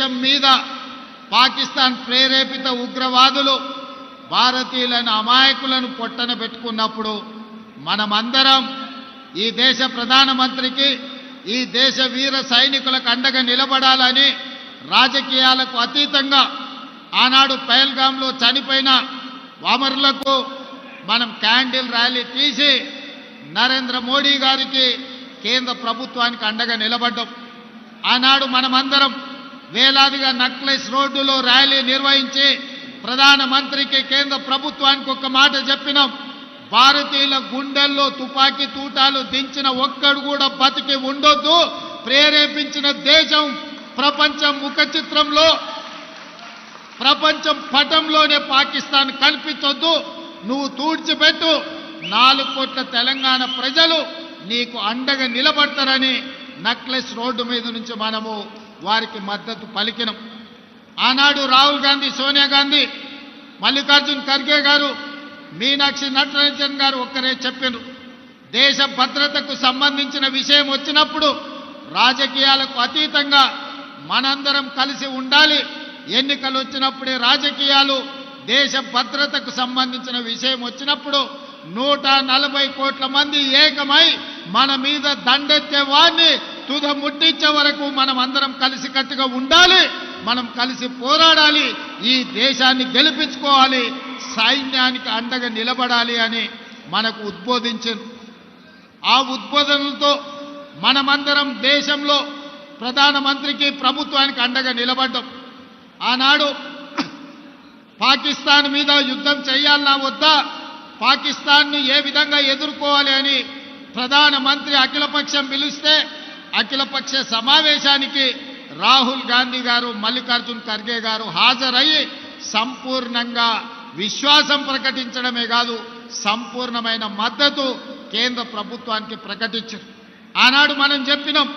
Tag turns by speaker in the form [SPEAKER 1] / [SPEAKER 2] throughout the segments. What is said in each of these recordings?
[SPEAKER 1] దేశం మీద పాకిస్తాన్ ప్రేరేపిత ఉగ్రవాదులు భారతీయులను అమాయకులను పొట్టన పెట్టుకున్నప్పుడు మనమందరం ఈ దేశ ప్రధానమంత్రికి ఈ దేశ వీర సైనికులకు అండగా నిలబడాలని రాజకీయాలకు అతీతంగా ఆనాడు పహల్గాంలో చనిపోయిన అమరులకు మనం క్యాండిల్ ర్యాలీ తీసి నరేంద్ర మోడీ గారికి కేంద్ర ప్రభుత్వానికి అండగా నిలబడ్డాం. ఆనాడు మనమందరం వేలాదిగా నక్లెస్ రోడ్డులో ర్యాలీ నిర్వహించి ప్రధానమంత్రికి కేంద్ర ప్రభుత్వానికి ఒక మాట చెప్పినాం. భారతీయుల గుండెల్లో తుపాకీ తూటాలు దించిన ఒక్కడు కూడా బతికి ఉండొద్దు. ప్రేరేపించిన దేశం ప్రపంచం ముఖ చిత్రంలో ప్రపంచం పటంలోనే పాకిస్తాన్ కల్పించొద్దు. నువ్వు తూడ్చిపెట్టు. 4 కోట్ల తెలంగాణ ప్రజలు నీకు అండగా నిలబడతారని నక్లెస్ రోడ్డు మీద నుంచి మనము వారికి మద్దతు పలికినాం. ఆనాడు రాహుల్ గాంధీ, సోనియా గాంధీ, మల్లికార్జున్ ఖర్గే గారు, మీనాక్షి నటరాజన్ గారు ఒక్కరే చెప్పారు, దేశ భద్రతకు సంబంధించిన విషయం వచ్చినప్పుడు రాజకీయాలకు అతీతంగా మనందరం కలిసి ఉండాలి. ఎన్నికలు వచ్చినప్పుడే రాజకీయాలు, దేశ భద్రతకు సంబంధించిన విషయం వచ్చినప్పుడు 140 కోట్ల మంది ఏకమై మన మీద దండెత్తే వారిని తుద ముట్టించే వరకు మనం అందరం కలిసి కట్టుగా ఉండాలి. మనం కలిసి పోరాడాలి. ఈ దేశాన్ని గెలిపించుకోవాలి. సైన్యానికి అండగా నిలబడాలి అని మనకు ఉద్బోధించారు. ఆ ఉద్బోధనలతో మనమందరం దేశంలో ప్రధానమంత్రికి ప్రభుత్వానికి అండగా నిలబడ్డాం. ఆనాడు పాకిస్తాన్ మీద యుద్ధం చేయాలన్నా వద్దా, పాకిస్తాన్ను ఏ విధంగా ఎదుర్కోవాలి అని ప్రధానమంత్రి అఖిలపక్షం పిలిస్తే అఖిలపక్ష సమావేశానికి రాహుల్ గాంధీ గారు, మల్లికార్జున్ ఖర్గే గారు హాజరయ్యి సంపూర్ణంగా విశ్వాసం ప్రకటించడమే కాదు సంపూర్ణమైన మద్దతు కేంద్ర ప్రభుత్వానికి ప్రకటించారు. ఆనాడు మనం చెప్పినాం,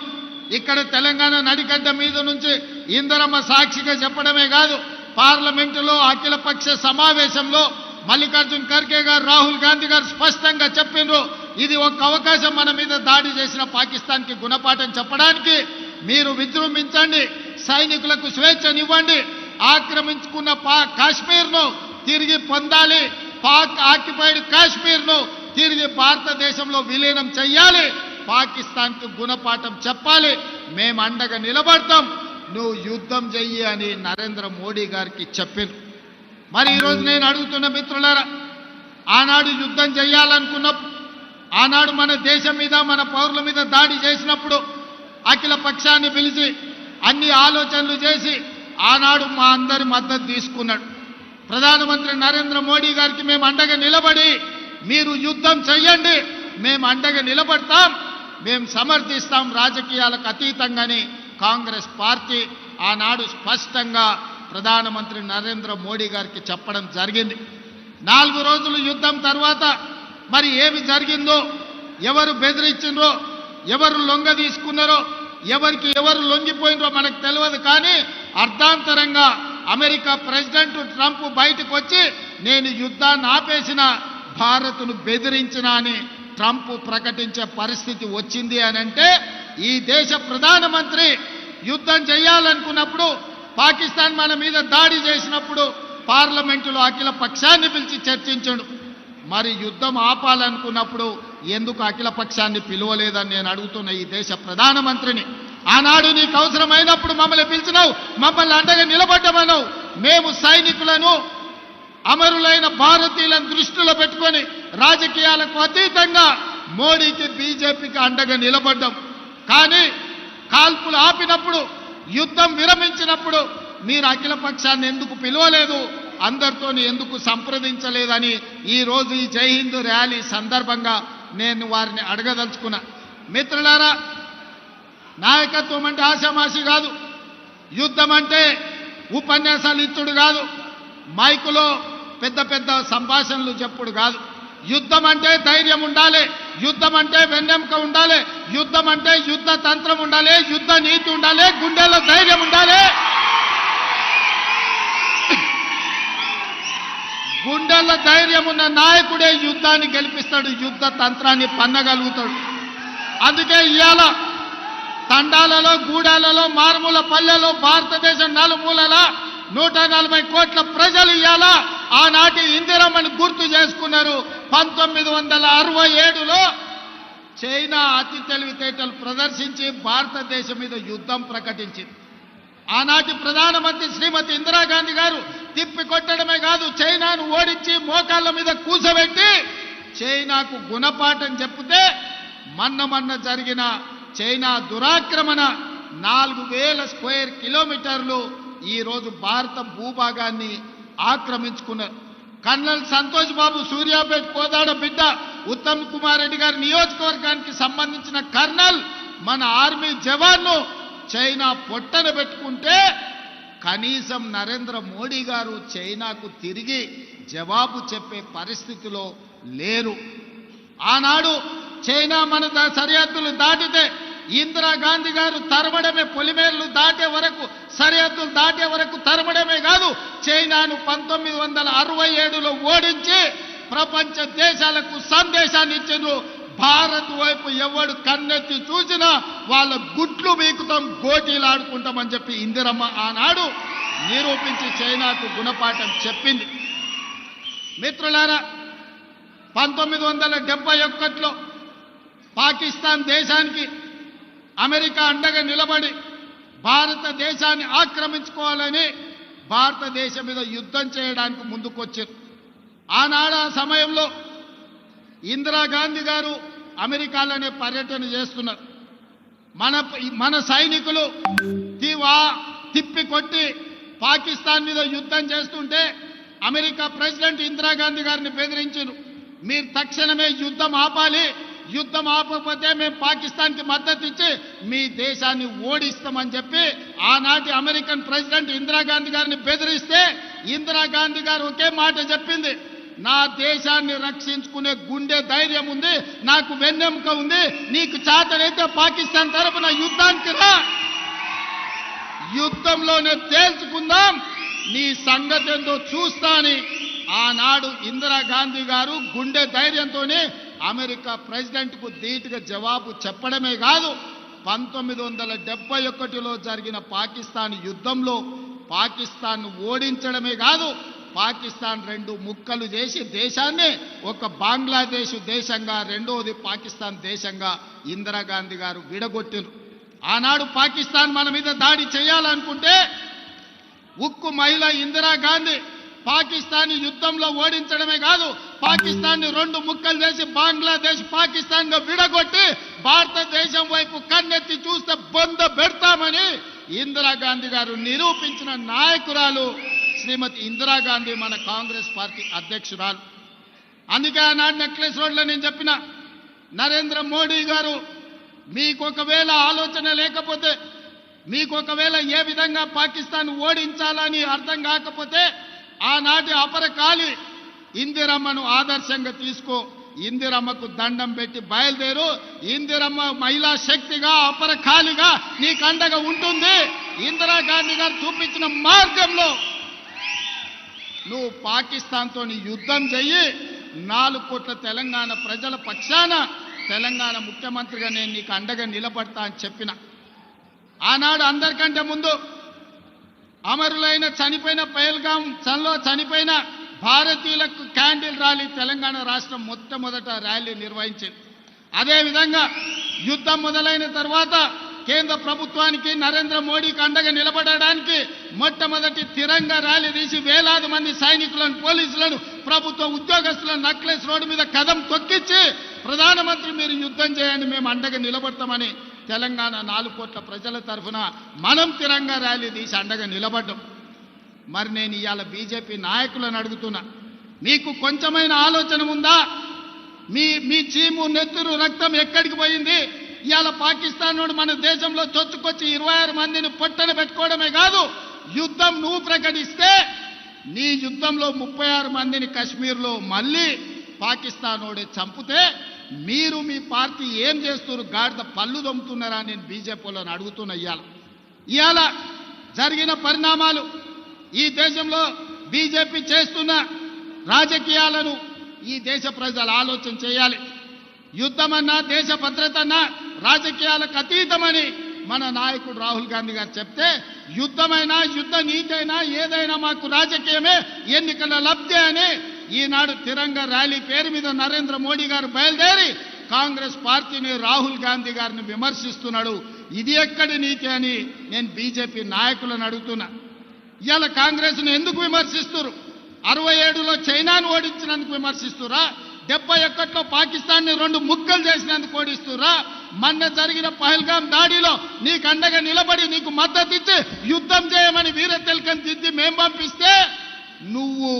[SPEAKER 1] ఇక్కడ తెలంగాణ నడిగడ్డ మీద నుంచి ఇందరమ్మ సాక్షిగా చెప్పడమే కాదు, పార్లమెంటులో అఖిలపక్ష సమావేశంలో మల్లికార్జున్ ఖర్గే గారు, రాహుల్ గాంధీ గారు స్పష్టంగా చెప్పిండ్రు, ఇది ఒక అవకాశం మన మీద దాడి చేసిన పాకిస్తాన్కి గుణపాఠం చెప్పడానికి. మీరు విజృంభించండి, సైనికులకు స్వేచ్ఛనివ్వండి, ఆక్రమించుకున్న కాశ్మీర్ను తిరిగి పొందాలి, పాక్ ఆక్యుపైడ్ కాశ్మీర్ను తిరిగి భారతదేశంలో విలీనం చెయ్యాలి, పాకిస్తాన్కు గుణపాఠం చెప్పాలి, మేము అండగా నిలబడతాం, నువ్వు యుద్ధం చెయ్యి అని నరేంద్ర మోడీ గారికి చెప్పారు. మరి ఈరోజు నేను అడుగుతున్న మిత్రులారా, ఆనాడు యుద్ధం చేయాలనుకున్నప్పుడు, ఆనాడు మన దేశం మీద మన పౌరుల మీద దాడి చేసినప్పుడు అఖిల పక్షాన్ని పిలిచి అన్ని ఆలోచనలు చేసి ఆనాడు మా అందరి మద్దతు తీసుకున్నాడు. ప్రధానమంత్రి నరేంద్ర మోడీ గారికి మేము అండగా నిలబడి, మీరు యుద్ధం చెయ్యండి, మేము అండగా నిలబడతాం, మేము సమర్థిస్తాం రాజకీయాలకు అతీతంగానే కాంగ్రెస్ పార్టీ ఆనాడు స్పష్టంగా ప్రధానమంత్రి నరేంద్ర మోడీ గారికి చెప్పడం జరిగింది. 4 రోజులు యుద్ధం తర్వాత మరి ఏమి జరిగిందో, ఎవరు బెదిరించిండ్రో, ఎవరు లొంగ తీసుకున్నారో, ఎవరికి ఎవరు లొంగిపోయినరో మనకు తెలియదు. కానీ అర్ధాంతరంగా అమెరికా ప్రెసిడెంట్ ట్రంప్ బయటకు వచ్చి నేను యుద్ధాన్ని ఆపేసిన, భారత్ను బెదిరించిన అని ట్రంప్ ప్రకటించే పరిస్థితి వచ్చింది అని అంటే, ఈ దేశ ప్రధానమంత్రి యుద్ధం చేయాలనుకున్నప్పుడు, పాకిస్తాన్ మన మీద దాడి చేసినప్పుడు పార్లమెంటులో అఖిల పక్షాన్ని పిలిచి చర్చించాడు. మరి యుద్ధం ఆపాలనుకున్నప్పుడు ఎందుకు అఖిల పక్షాన్ని పిలువలేదని నేను అడుగుతున్న ఈ దేశ ప్రధానమంత్రిని. ఆనాడు నీకు అవసరమైనప్పుడు మమ్మల్ని పిలిచినావు, మమ్మల్ని అండగా నిలబడ్డమన్నావు. మేము సైనికులను, అమరులైన భారతీయులను దృష్టిలో పెట్టుకొని రాజకీయాలకు అతీతంగా మోడీకి, బీజేపీకి అండగా నిలబడ్డాం. కానీ కాల్పులు ఆపినప్పుడు, యుద్ధం విరమించినప్పుడు మీరు అఖిల పక్షాన్ని ఎందుకు పిలవలేదు, అందరితో ఎందుకు సంప్రదించలేదని ఈరోజు ఈ జై హిందూ ర్యాలీ సందర్భంగా నేను వారిని అడగదలుచుకున్నా. మిత్రులారా, నాయకత్వం అంటే ఆషామాషి కాదు, యుద్ధం అంటే ఉపన్యాసాలు ఇచ్చుడు కాదు, మైకులో పెద్ద పెద్ద సంభాషణలు చెప్పుడు కాదు. యుద్ధం అంటే ధైర్యం ఉండాలి, యుద్ధం అంటే వెన్నెముక ఉండాలి, యుద్ధం అంటే యుద్ధ తంత్రం ఉండాలి, యుద్ధ నీతి ఉండాలి, గుండెల్లో ధైర్యం ఉండాలి. గుండెల్లో ధైర్యం ఉన్న నాయకుడే యుద్ధాన్ని గెలిపిస్తాడు, యుద్ధ తంత్రాన్ని పన్నగలుగుతాడు. అందుకే ఇవాళ తండాలలో గూడాలలో మారుమూల పల్లెలో భారతదేశం నలుమూలల 140 కోట్ల ప్రజలు ఇవాళ ఆనాటి ఇందిరమ్మని గుర్తు చేసుకున్నారు. 1967లో చైనా అతి తెలివితేటలు ప్రదర్శించి భారతదేశం మీద యుద్ధం ప్రకటించింది. ఆనాటి ప్రధానమంత్రి శ్రీమతి ఇందిరాగాంధీ గారు తిప్పి కొట్టడమే కాదు, చైనాను ఓడించి మోకాళ్ళ మీద కూసబెట్టి చైనాకు గుణపాఠం చెప్తే మన్న జరిగిన చైనా దురాక్రమణ 4000 స్క్వేర్ కిలోమీటర్లు ఈరోజు భారత భూభాగాన్ని ఆక్రమించుకున్నారు. కర్నల్ సంతోష్ బాబు సూర్యాపేట కోదాడ బిడ్డ ఉత్తమ్ కుమార్ రెడ్డి గారి నియోజకవర్గానికి సంబంధించిన కర్నల్ మన ఆర్మీ జవాన్ను చైనా పొట్టన పెట్టుకుంటే కనీసం నరేంద్ర మోడీ గారు చైనాకు తిరిగి జవాబు చెప్పే పరిస్థితిలో లేరు. ఆనాడు చైనా మన సరిహద్దులు దాటితే ఇందిరాగాంధీ గారు తరమడమే, పొలిమేర్లు దాటే వరకు సరిహద్దులు దాటే వరకు తరమడమే కాదు, చైనాను 1967లో ఓడించి ప్రపంచ దేశాలకు సందేశాన్ని ఇచ్చిండ్రు. భారత్ వైపు ఎవడు కన్నెత్తి చూసినా వాళ్ళ గుట్లు వీకుతాం, గోటీలు ఆడుకుంటామని చెప్పి ఇందిరమ్మ ఆనాడు నిరూపించి చైనాకు గుణపాఠం చెప్పింది. మిత్రులారా, 1971లో పాకిస్తాన్ దేశానికి అమెరికా అండగా నిలబడి భారతదేశాన్ని ఆక్రమించుకోవాలని భారతదేశం మీద యుద్ధం చేయడానికి ముందుకొచ్చారు. ఆనాడు ఆ సమయంలో ఇందిరాగాంధీ గారు అమెరికాలోనే పర్యటన చేస్తున్నారు. మన సైనికులు తిప్పి కొట్టి పాకిస్తాన్ మీద యుద్ధం చేస్తుంటే అమెరికా ప్రెసిడెంట్ ఇందిరాగాంధీ గారిని బెదిరించారు. మీరు తక్షణమే యుద్ధం ఆపాలి, యుద్ధం ఆపకపోతే మేము పాకిస్తాన్కి మద్దతు ఇచ్చి మీ దేశాన్ని ఓడిస్తామని చెప్పి ఆనాటి అమెరికన్ ప్రెసిడెంట్ ఇందిరాగాంధీ గారిని బెదిరిస్తే ఇందిరాగాంధీ గారు ఒకే మాట చెప్పింది, నా దేశాన్ని రక్షించుకునే గుండె ధైర్యం ఉంది, నాకు వెన్నెముక ఉంది, నీకు చేతనైతే పాకిస్తాన్ తరపున యుద్ధానికి రా, యుద్ధంలోనే తేల్చుకుందాం, నీ సంగతి ఏందో చూస్తా అని ఆనాడు ఇందిరాగాంధీ గారు గుండె ధైర్యంతోనే అమెరికా ప్రెసిడెంట్కు ధీటుగా జవాబు చెప్పడమే కాదు, 1971లో జరిగిన పాకిస్తాన్ యుద్ధంలో పాకిస్తాన్ ఓడించడమే కాదు, పాకిస్తాన్ 2 ముక్కలు చేసి దేశాన్ని ఒక బంగ్లాదేశ్ దేశంగా, రెండోది పాకిస్తాన్ దేశంగా ఇందిరాగాంధీ గారు విడగొట్టారు. ఆనాడు పాకిస్తాన్ మన మీద దాడి చేయాలనుకుంటే ఉక్కు మహిళ ఇందిరాగాంధీ పాకిస్తాన్ యుద్ధంలో ఓడించడమే కాదు, పాకిస్తాన్ని 2 ముక్కలు చేసి బంగ్లాదేశ్ పాకిస్తాన్ గా విడగొట్టి భారతదేశం వైపు కన్నెత్తి చూస్తే బొంద పెడతామని ఇందిరాగాంధీ గారు నిరూపించిన నాయకురాలు శ్రీమతి ఇందిరాగాంధీ, మన కాంగ్రెస్ పార్టీ అధ్యక్షురాలు. అందుకే ఆనాడు నెక్లెస్ రోడ్లో నేను చెప్పిన, నరేంద్ర మోడీ గారు మీకొకవేళ ఆలోచన లేకపోతే, మీకొకవేళ ఏ విధంగా పాకిస్తాన్ ఓడించాలని అర్థం కాకపోతే ఆనాటి అపరకాలి ఇందిరమ్మను ఆదర్శంగా తీసుకో, ఇందిరమ్మకు దండం పెట్టి బయలుదేరు, ఇందిరమ్మ మహిళా శక్తిగా అపరకాలిగా నీకు అండగా ఉంటుంది. ఇందిరాగాంధీ గారు చూపించిన మార్గంలో నువ్వు పాకిస్తాన్తో యుద్ధం చెయ్యి, 4 కోట్ల తెలంగాణ ప్రజల పక్షాన తెలంగాణ ముఖ్యమంత్రిగా నేను నీకు అండగా నిలబడతా అని చెప్పిన. ఆనాడు అందరికంటే ముందు అమరులైన చనిపోయిన పహల్గాంలో చనిపోయిన భారతీయులకు క్యాండిల్ ర్యాలీ తెలంగాణ రాష్ట్రం మొట్టమొదట ర్యాలీ నిర్వహించింది. అదేవిధంగా యుద్ధం మొదలైన తర్వాత కేంద్ర ప్రభుత్వానికి నరేంద్ర మోడీకి అండగా నిలబడడానికి మొట్టమొదటి తిరంగా ర్యాలీ తీసి వేలాది మంది సైనికులను, పోలీసులను, ప్రభుత్వ ఉద్యోగస్తులను నెక్లెస్ రోడ్డు మీద కదం తొక్కించి ప్రధానమంత్రి మీరు యుద్ధం చేయండి, మేము అండగా నిలబడతామని తెలంగాణ 4 కోట్ల ప్రజల తరఫున మనం తిరంగా ర్యాలీ తీసి అండగా నిలబడ్డాం. మరి నేను ఇవాళ బీజేపీ నాయకులను అడుగుతున్నా, మీకు కొంచెమైన ఆలోచన ఉందా? మీ చీము నెత్తురు రక్తం ఎక్కడికి పోయింది? ఇవాళ పాకిస్తాన్ నుండి మన దేశంలో చొచ్చుకొచ్చి 26 మందిని పొట్టన పెట్టుకోవడమే కాదు, యుద్ధం నువ్వు ప్రకటిస్తే నీ యుద్ధంలో 36 మందిని కశ్మీర్లో మళ్ళీ పాకిస్తానోడే చంపితే మీరు మీ పార్టీ ఏం చేస్తున్నారు? గాడిద పళ్ళు దొమ్ముతున్నారా? నేను బీజేపీలను అడుగుతున్నా. ఇవాళ జరిగిన పరిణామాలు, ఈ దేశంలో బీజేపీ చేస్తున్న రాజకీయాలను ఈ దేశ ప్రజలు ఆలోచన చేయాలి. యుద్ధమన్నా, దేశ భద్రతన్నా రాజకీయాలకు అతీతమని మన నాయకుడు రాహుల్ గాంధీ గారు చెప్తే యుద్ధమైనా యుద్ధ నీతైనా ఏదైనా మాకు రాజకీయమే, ఎన్నికల లబ్ధి అని ఈనాడు తిరంగ ర్యాలీ పేరు మీద నరేంద్ర మోడీ గారు బయలుదేరి కాంగ్రెస్ పార్టీని రాహుల్ గాంధీ గారిని విమర్శిస్తున్నాడు. ఇది ఎక్కడి నీతి అని నేను బీజేపీ నాయకులను అడుగుతున్నా. ఇవాళ కాంగ్రెస్ను ఎందుకు విమర్శిస్తున్నారు? 67లో చైనాను ఓడించినందుకు విమర్శిస్తురా? 71లో పాకిస్తాన్ని 2 ముక్కలు చేసినందుకు ఓడిస్తురా? మొన్న జరిగిన పహల్గాం దాడిలో నీకు అండగా నిలబడి నీకు మద్దతు ఇచ్చి యుద్ధం చేయమని వీర తిలకం దిద్ది మేం పంపిస్తే నువ్వు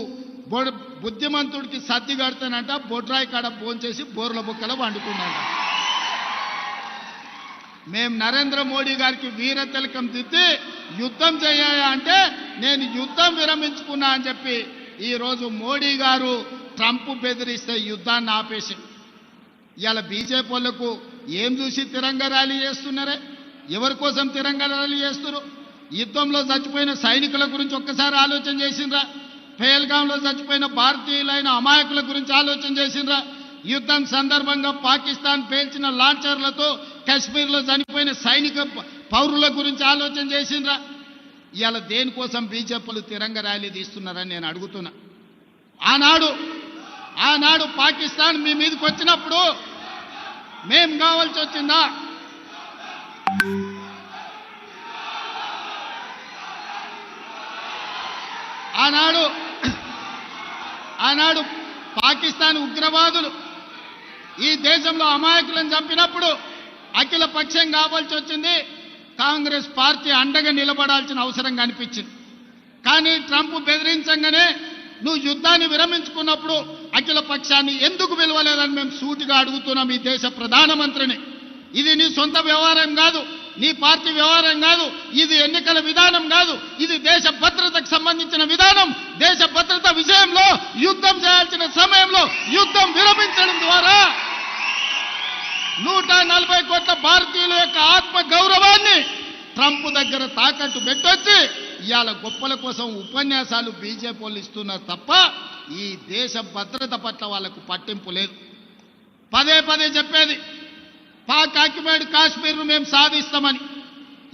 [SPEAKER 1] బుద్ధిమంతుడికి సర్ది కడతానంట బొడ్రాయి కాడ భోంచేసి బోర్ల బుక్కలో వండుకున్నాంట. మేం నరేంద్ర మోడీ గారికి వీర తిలకం దిద్ది యుద్ధం చేయాలి అంటే నేను యుద్ధం విరమించుకున్నా అని చెప్పి ఈరోజు మోడీ గారు ట్రంప్ బెదిరిస్తే యుద్ధాన్ని ఆపేసి ఇవాళ బీజేపీ వాళ్ళకు ఏం చూసి తిరంగ ర్యాలీ చేస్తున్నారే? ఎవరి కోసం తిరంగ ర్యాలీ చేస్తున్నారు? యుద్ధంలో చచ్చిపోయిన సైనికుల గురించి ఒక్కసారి ఆలోచన చేసిండ్రా? పహల్గాంలో చచ్చిపోయిన భారతీయులైన అమాయకుల గురించి ఆలోచన చేసిండ్రా? యుద్ధం సందర్భంగా పాకిస్తాన్ పేల్చిన లాంచర్లతో కశ్మీర్లో చనిపోయిన సైనిక పౌరుల గురించి ఆలోచన చేసిండ్రా? ఇవాళ దేనికోసం బీజేపీలు తిరంగ ర్యాలీ తీస్తున్నారని నేను అడుగుతున్నా. ఆనాడు పాకిస్తాన్ మీ మీదకి వచ్చినప్పుడు మేం కావాల్సి వచ్చిందా? ఆనాడు పాకిస్తాన్ ఉగ్రవాదులు ఈ దేశంలో అమాయకులను చంపినప్పుడు అఖిల పక్షం కావాల్సి వచ్చింది. కాంగ్రెస్ పార్టీ అండగా నిలబడాల్సిన అవసరం కనిపించింది. కానీ ట్రంప్ బెదిరించంగానే నువ్వు యుద్ధాన్ని విరమించుకున్నప్పుడు అఖిల పక్షాన్ని ఎందుకు పిలవలేదని మేము సూటిగా అడుగుతున్నాం ఈ దేశ ప్రధానమంత్రిని. ఇది నీ సొంత వ్యవహారం కాదు, నీ పార్టీ వ్యవహారం కాదు, ఇది ఎన్నికల విధానం కాదు, ఇది దేశ భద్రతకు సంబంధించిన విధానం. దేశ భద్రత విషయంలో యుద్ధం చేయాల్సిన సమయంలో యుద్ధం విరమించడం ద్వారా 140 కోట్ల భారతీయుల యొక్క ఆత్మ గౌరవాన్ని ట్రంప్ దగ్గర తాకట్టు పెట్టొచ్చి ఇవాళ గొప్పల కోసం ఉపన్యాసాలు బీజేపీ వాళ్ళు ఇస్తున్నారు తప్ప ఈ దేశ భద్రత పట్ల వాళ్ళకు పట్టింపు లేదు. పదే పదే చెప్పేది పాక్ ఆక్యుపైడ్ కాశ్మీర్ను మేము సాధిస్తామని.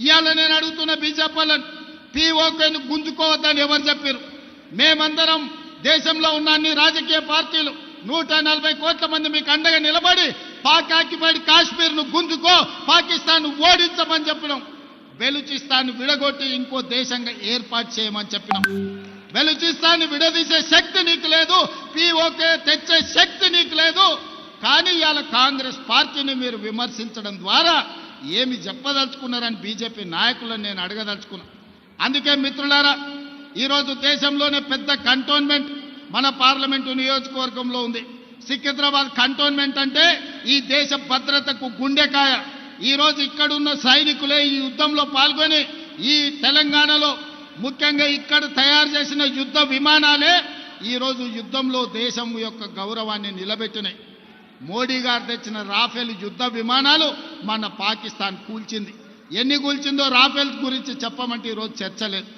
[SPEAKER 1] ఇవాళ నేను అడుగుతున్న బీజేపీ వాళ్ళని పీఓకేను గుంజుకోవద్దని ఎవరు చెప్పారు? మేమందరం దేశంలో ఉన్న అన్ని రాజకీయ పార్టీలు 140 కోట్ల మంది మీకు అండగా నిలబడి పాక్ ఆక్యుపైడ్ కాశ్మీర్ను గుంజుకో, పాకిస్తాన్ ఓడించమని చెప్పినాం. బెలూచిస్తాన్ విడగొట్టి ఇంకో దేశంగా ఏర్పాటు చేయమని చెప్పినాం. బెలూచిస్తాన్ విడదీసే శక్తి నీకు లేదు, పీఓకే తెచ్చే శక్తి నీకు లేదు. కానీ ఇవాళ కాంగ్రెస్ పార్టీని మీరు విమర్శించడం ద్వారా ఏమి చెప్పదలుచుకున్నారని బీజేపీ నాయకులను నేను అడగదలుచుకున్నాను. అందుకే మిత్రులారా, ఈరోజు దేశంలోనే పెద్ద కంటోన్మెంట్ మన పార్లమెంటు నియోజకవర్గంలో ఉంది. సికింద్రాబాద్ కంటోన్మెంట్ అంటే ఈ దేశ భద్రతకు గుండెకాయ. ఈరోజు ఇక్కడున్న సైనికులే ఈ యుద్ధంలో పాల్గొని ఈ తెలంగాణలో ముఖ్యంగా ఇక్కడ తయారు చేసిన యుద్ధ విమానాలే ఈరోజు యుద్ధంలో దేశం యొక్క గౌరవాన్ని నిలబెట్టినాయి. మోడీ గారు తెచ్చిన రాఫెల్ యుద్ధ విమానాలు మన పాకిస్తాన్ కూల్చింది. ఎన్ని కూల్చిందో రాఫెల్ గురించి చెప్పమంటే ఈరోజు చర్చ లేదు.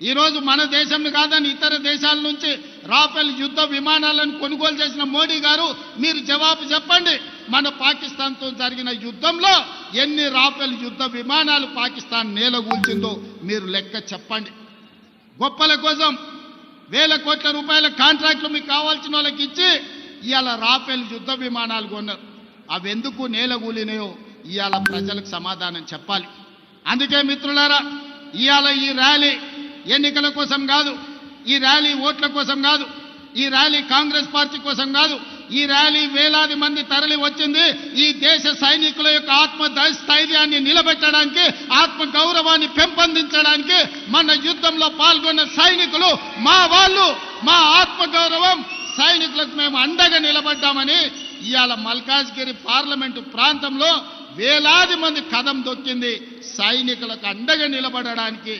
[SPEAKER 1] ఈరోజు మన దేశంను కాదని ఇతర దేశాల నుంచి రాఫెల్ యుద్ధ విమానాలను కొనుగోలు చేసిన మోడీ గారు మీరు జవాబు చెప్పండి. మన పాకిస్తాన్తో జరిగిన యుద్ధంలో ఎన్ని రాఫెల్ యుద్ధ విమానాలు పాకిస్తాన్ నేలగూల్చిందో మీరు లెక్క చెప్పండి. గొప్పల కోసం వేల కోట్ల రూపాయల కాంట్రాక్టులు మీకు కావాల్సిన వాళ్ళకి ఇచ్చి ఇవాళ రాఫెల్ యుద్ధ విమానాలు కొన్నారు. అవి ఎందుకు నేలగూలినాయో ఇవాళ ప్రజలకు సమాధానం చెప్పాలి. అందుకే మిత్రులారా, ఇవాళ ఈ ర్యాలీ ఎన్నికల కోసం కాదు, ఈ ర్యాలీ ఓట్ల కోసం కాదు, ఈ ర్యాలీ కాంగ్రెస్ పార్టీ కోసం కాదు. ఈ ర్యాలీ వేలాది మంది తరలి వచ్చింది ఈ దేశ సైనికుల యొక్క ఆత్మస్థైర్యాన్ని నిలబెట్టడానికి, ఆత్మ గౌరవాన్ని పెంపొందించడానికి. మన యుద్ధంలో పాల్గొన్న సైనికులు మా వాళ్ళు, మా ఆత్మ గౌరవం సైనికులకు మేము అండగా నిలబడ్డామని ఇవాళ మల్కాజ్గిరి పార్లమెంటు ప్రాంతంలో వేలాది మంది కదం దొక్కింది సైనికులకు అండగా నిలబడడానికి.